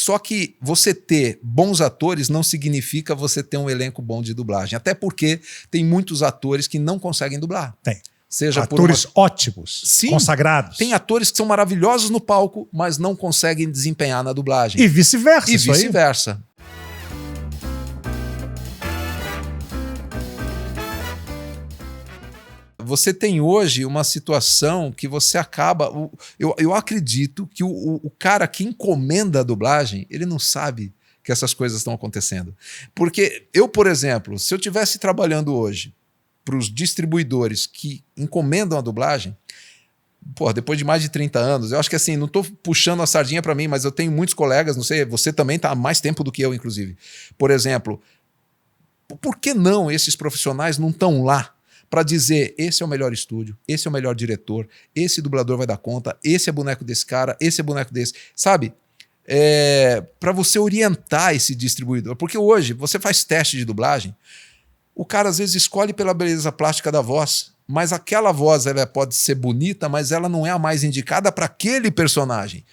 só que você ter bons atores não significa você ter um elenco bom de dublagem. Até porque tem muitos atores que não conseguem dublar. Tem. Seja atores ótimos, Sim, consagrados. Tem atores que são maravilhosos no palco, mas não conseguem desempenhar na dublagem. E vice-versa. E vice-versa. Você tem hoje uma situação que você acaba... Eu acredito que o cara que encomenda a dublagem, ele não sabe que essas coisas estão acontecendo. Porque eu, por exemplo, se eu estivesse trabalhando hoje para os distribuidores que encomendam a dublagem, pô, depois de mais de 30 anos, eu acho que assim, não estou puxando a sardinha para mim, mas eu tenho muitos colegas, não sei, você também está há mais tempo do que eu, inclusive. Por exemplo, por que não esses profissionais não estão lá para dizer, esse é o melhor estúdio, esse é o melhor diretor, esse dublador vai dar conta, esse é boneco desse cara, esse é boneco desse, sabe? Para você orientar esse distribuidor. Porque hoje, você faz teste de dublagem, o cara às vezes escolhe pela beleza plástica da voz, mas aquela voz ela pode ser bonita, mas ela não é a mais indicada para aquele personagem.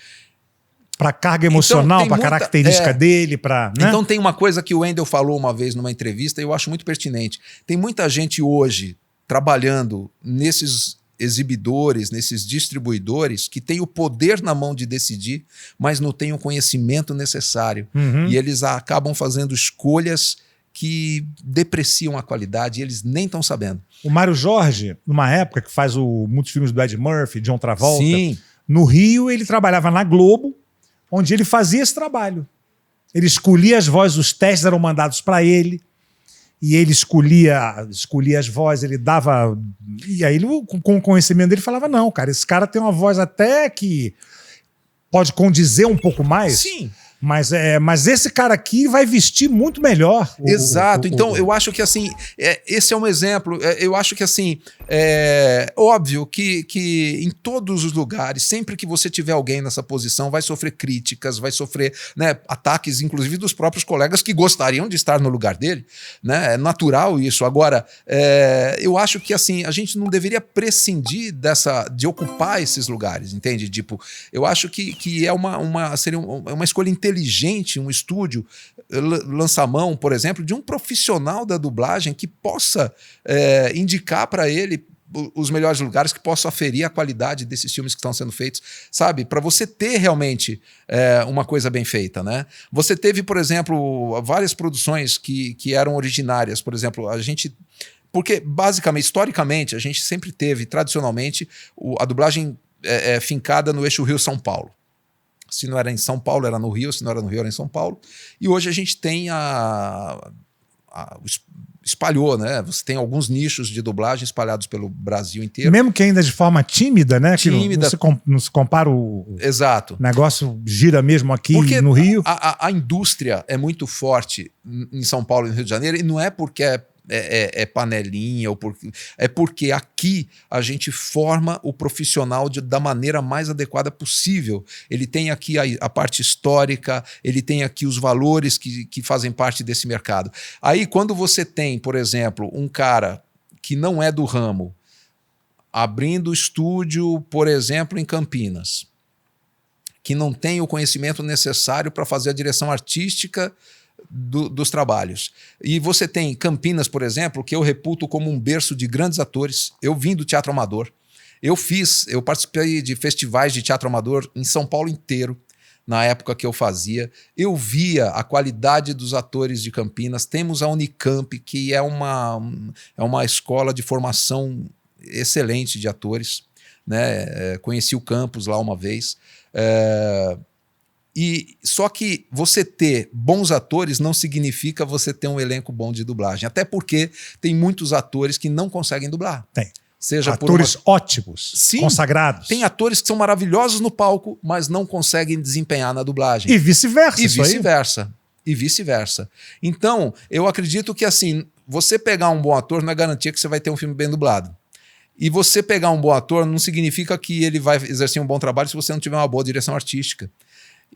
Para carga emocional, então, para característica dele, para... Né? Então tem uma coisa que o Wendel falou uma vez numa entrevista e eu acho muito pertinente. Tem muita gente hoje trabalhando nesses exibidores, nesses distribuidores, que tem o poder na mão de decidir, mas não tem o conhecimento necessário. E eles acabam fazendo escolhas que depreciam a qualidade e eles nem estão sabendo. O Mário Jorge, numa época que faz muitos filmes do Ed Murphy, John Travolta, Sim. No Rio ele trabalhava na Globo, onde ele fazia esse trabalho. Ele escolhia as vozes, os testes eram mandados para ele, e ele escolhia as vozes, ele dava... E aí, ele, com o conhecimento dele, falava, não, cara, esse cara tem uma voz até que pode condizer um pouco mais. Sim. Mas esse cara aqui vai vestir muito melhor. Exato. Então, eu acho que assim, esse é um exemplo. Eu acho que assim, óbvio que em todos os lugares, sempre que você tiver alguém nessa posição, vai sofrer críticas, vai sofrer, né, ataques, inclusive dos próprios colegas que gostariam de estar no lugar dele. Né? É natural isso. Agora, eu acho que assim, a gente não deveria prescindir de ocupar esses lugares, entende? Tipo, eu acho que seria uma escolha inteligente, um estúdio lançar mão, por exemplo, de um profissional da dublagem que possa indicar para ele os melhores lugares, que possa aferir a qualidade desses filmes que estão sendo feitos, sabe? Para você ter realmente uma coisa bem feita, né? Você teve, por exemplo, várias produções que eram originárias, por exemplo, porque basicamente, historicamente, a gente sempre teve, tradicionalmente, a dublagem fincada no eixo Rio-São Paulo. Se não era em São Paulo, era no Rio. Se não era no Rio, era em São Paulo. E hoje a gente tem espalhou, né? Você tem alguns nichos de dublagem espalhados pelo Brasil inteiro. Mesmo que ainda de forma tímida, né? Tímida. Que não se compara Exato. O negócio gira mesmo aqui porque no Rio. A indústria é muito forte em São Paulo e no Rio de Janeiro, e não é porque é panelinha, é porque aqui a gente forma o profissional da maneira mais adequada possível. Ele tem aqui a parte histórica, ele tem aqui os valores que fazem parte desse mercado. Aí quando você tem, por exemplo, um cara que não é do ramo, abrindo estúdio, por exemplo, em Campinas, que não tem o conhecimento necessário para fazer a direção artística dos trabalhos. E você tem Campinas, por exemplo, que eu reputo como um berço de grandes atores. Eu vim do teatro amador. Eu participei de festivais de teatro amador em São Paulo inteiro, na época que eu fazia. Eu via a qualidade dos atores de Campinas. Temos a Unicamp, que é uma escola de formação excelente de atores. Né? Conheci o campus lá uma vez. Só que você ter bons atores não significa você ter um elenco bom de dublagem. Até porque tem muitos atores que não conseguem dublar. Tem. Seja atores ótimos, Sim, consagrados. Tem atores que são maravilhosos no palco, mas não conseguem desempenhar na dublagem. E vice-versa. E vice-versa. Então, eu acredito que assim, você pegar um bom ator não é garantia que você vai ter um filme bem dublado. E você pegar um bom ator não significa que ele vai exercer um bom trabalho se você não tiver uma boa direção artística.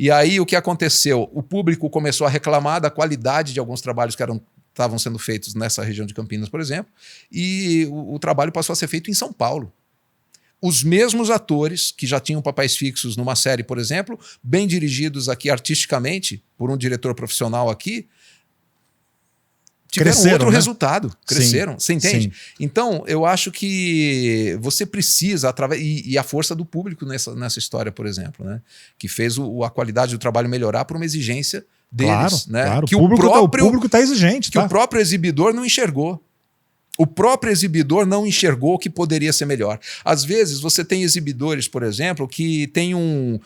E aí o que aconteceu? O público começou a reclamar da qualidade de alguns trabalhos que estavam sendo feitos nessa região de Campinas, por exemplo, e o trabalho passou a ser feito em São Paulo. os mesmos atores que já tinham papéis fixos numa série, por exemplo, bem dirigidos aqui artisticamente por um diretor profissional aqui, tiveram outro resultado, cresceram, você entende? Sim. Então, eu acho que você precisa, e a força do público nessa história, por exemplo, né? Que fez a qualidade do trabalho melhorar por uma exigência deles. Né? Claro. Que o público está exigente. Que o próprio exibidor não enxergou. O próprio exibidor não enxergou que poderia ser melhor. Às vezes, você tem exibidores, por exemplo, que tem um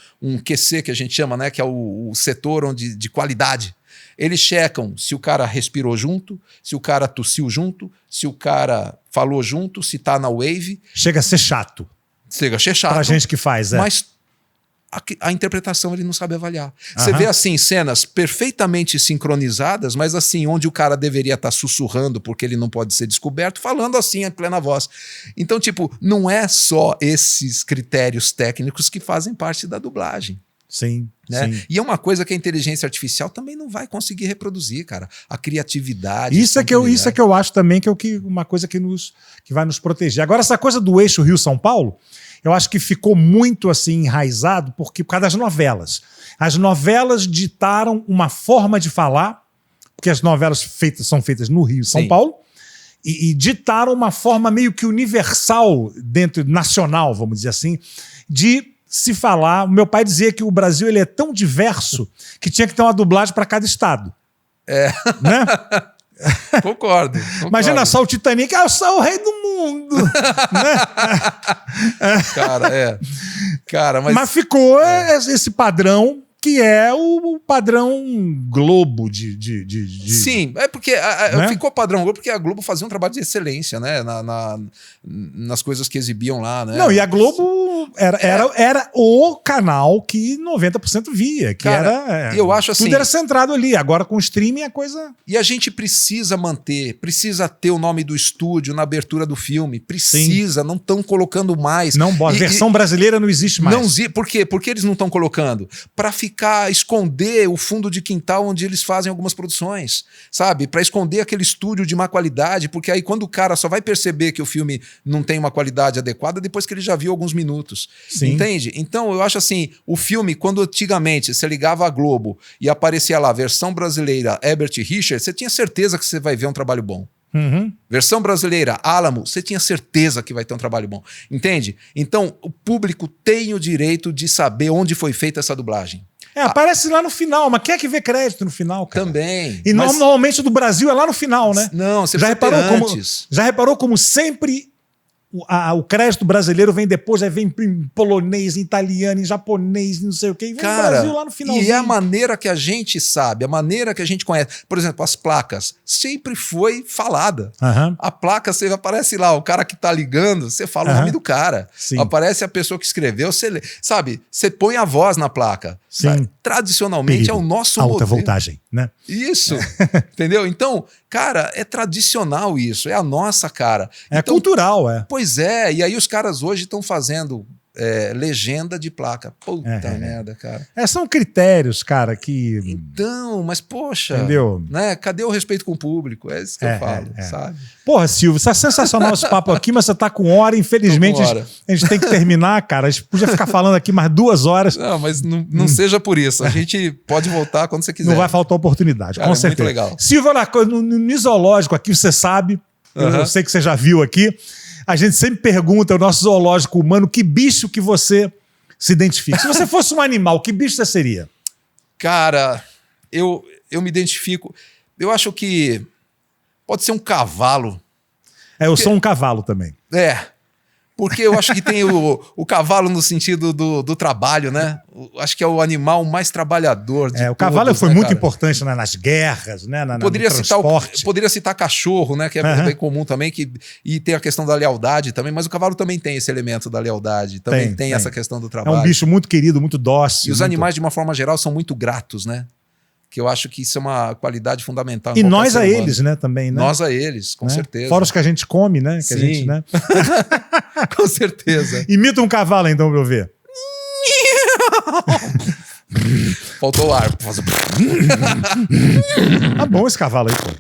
QC, que a gente chama, né? Que é o setor de qualidade. Eles checam se o cara respirou junto, se o cara tossiu junto, se o cara falou junto, se tá na wave. Chega a ser chato. Chega a ser chato. Pra gente que faz, Mas a interpretação ele não sabe avaliar. Você vê assim cenas perfeitamente sincronizadas, mas assim onde o cara deveria estar sussurrando porque ele não pode ser descoberto, falando assim em plena voz. Então, tipo, não é só esses critérios técnicos que fazem parte da dublagem. Sim, né? sim. E é uma coisa que a inteligência artificial também não vai conseguir reproduzir, cara. A criatividade. Isso é que eu acho também que é uma coisa que vai nos proteger. Agora, essa coisa do eixo Rio-São Paulo, eu acho que ficou muito assim enraizado por causa das novelas. As novelas ditaram uma forma de falar, porque as novelas são feitas no Rio e São Paulo, e ditaram uma forma meio que universal, nacional, vamos dizer assim, de se falar. Meu pai dizia que o Brasil ele é tão diverso que tinha que ter uma dublagem para cada estado. Né? Concordo. Imagina só o Titanic, eu sou o rei do mundo. Né? Cara, mas ficou esse padrão que é o padrão Globo Sim, é porque ficou padrão Globo porque a Globo fazia um trabalho de excelência, né? Nas coisas que exibiam lá, né? Não, e a Globo era o canal que 90% via, que eu acho assim, tudo era centrado ali. Agora com o streaming a coisa... E a gente precisa ter o nome do estúdio na abertura do filme. Precisa, não estão colocando mais. Não, a versão brasileira não existe mais. Por quê? Porque eles não estão colocando? Para esconder o fundo de quintal onde eles fazem algumas produções, sabe? Para esconder aquele estúdio de má qualidade, porque aí quando o cara só vai perceber que o filme não tem uma qualidade adequada depois que ele já viu alguns minutos. Sim. Entende? Então eu acho assim, o filme, quando antigamente você ligava a Globo e aparecia lá, versão brasileira Herbert Richards, você tinha certeza que você vai ver um trabalho bom. Uhum. Versão brasileira, Alamo, você tinha certeza que vai ter um trabalho bom. Entende? Então, o público tem o direito de saber onde foi feita essa dublagem. Aparece lá no final, mas quem é que vê crédito no final, cara? Também. E normalmente o do Brasil é lá no final, né? Não, você já reparou antes. Já reparou como sempre o crédito brasileiro vem depois, aí vem em polonês, em italiano, em japonês, não sei o quê, e vem no Brasil lá no finalzinho. E é a maneira que a gente sabe, a maneira que a gente conhece. Por exemplo, as placas sempre foi falada. A placa, você aparece lá, o cara que tá ligando, você fala o nome do cara. Sim. Aparece a pessoa que escreveu, você sabe, você põe a voz na placa. Sim. Tradicionalmente é o nosso alta modelo. voltagem, né? Isso, entendeu? Então, cara, é tradicional isso, é a nossa cara. É cultural, Pois é, e aí os caras hoje estão fazendo legenda de placa. Puta merda, cara. São critérios, cara, que... Então, mas poxa, entendeu? Né? Cadê o respeito com o público? É isso que eu falo, sabe? Porra, Silvio, está sensacional esse papo aqui, mas você tá com hora, infelizmente a gente tem que terminar, cara. A gente podia ficar falando aqui mais 2 horas. Não, mas não seja por isso. A gente pode voltar quando você quiser. Não vai faltar oportunidade, cara, com certeza. Muito legal. Silvio, no zoológico aqui, você sabe, eu sei que você já viu aqui, a gente sempre pergunta ao nosso zoológico humano que bicho que você se identifica. Se você fosse um animal, que bicho você seria? Cara, eu me identifico... Eu acho que pode ser um cavalo. Eu sou um cavalo também. Porque eu acho que tem o cavalo no sentido do trabalho, né? Acho que é o animal mais trabalhador de o cavalo foi muito importante nas guerras, né? No transporte. Poderia citar cachorro, né? Que é bem comum também, e tem a questão da lealdade também, mas o cavalo também tem esse elemento da lealdade, também tem essa questão do trabalho. É um bicho muito querido, muito dócil. E os animais, de uma forma geral, são muito gratos, né? Que eu acho que isso é uma qualidade fundamental. E nós a eles, né, também, né? Nós a eles, com certeza. Fora os que a gente come, né? Que Sim. a gente, né? Com certeza. Imita um cavalo, então, pra eu ver. Faltou o ar. Tá bom esse cavalo aí, pô.